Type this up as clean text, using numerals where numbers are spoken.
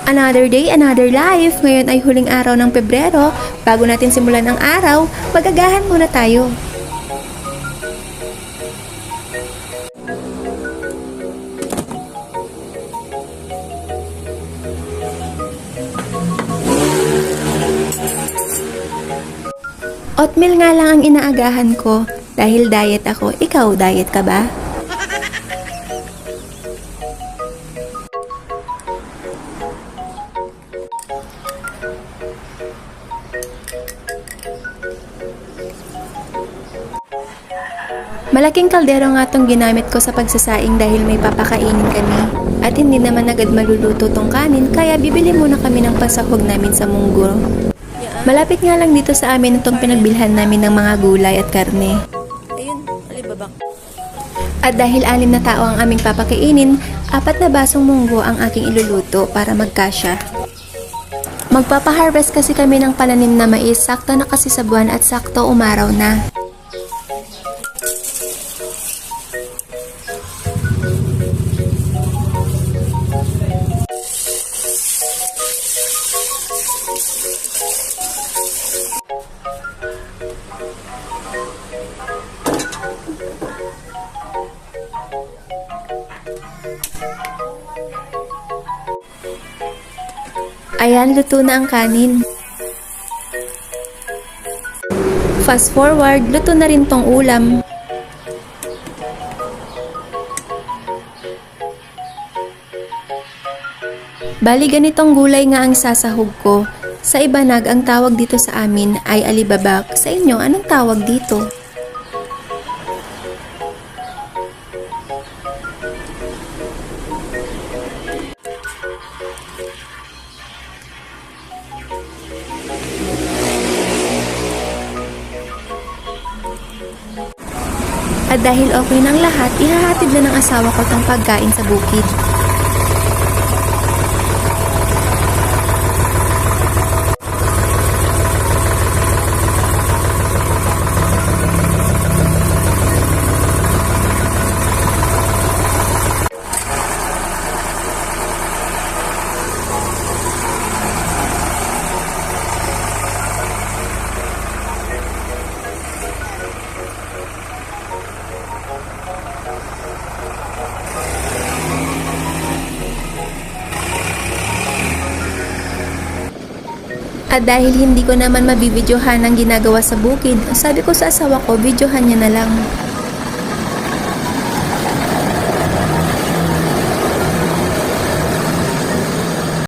Another day, another life. Ngayon ay huling araw ng Pebrero. Bago natin simulan ang araw, magagahan muna tayo. Oatmeal nga lang ang inaagahan ko dahil diet ako. Ikaw, diet ka ba? Malaking kaldero nga tong ginamit ko sa pagsasaing dahil may papakainin kami. At hindi naman agad maluluto tong kanin kaya bibili muna kami ng pasahog namin sa munggo. Malapit nga lang dito sa amin itong pinagbilhan namin ng mga gulay at karne. Ayun, alibabak. At dahil 6 na tao ang aming papakainin, 4 na basong munggo ang aking iluluto para magkasya. Magpapaharvest kasi kami ng pananim na mais, sakto na kasi sa buwan at sakto umaraw na. Ayan, luto na ang kanin. Fast forward, luto na rin tong ulam. Bali ganitong gulay nga ang sasahog ko. Sa Ibanag, ang tawag dito sa amin ay alibabak. Sa inyo, anong tawag dito? At dahil okay ng lahat, ihahatid na ng asawa ko tong pagkain sa bukid. At dahil hindi ko naman mabibidyohan ang ginagawa sa bukid, sabi ko sa asawa ko, videohan niya na lang.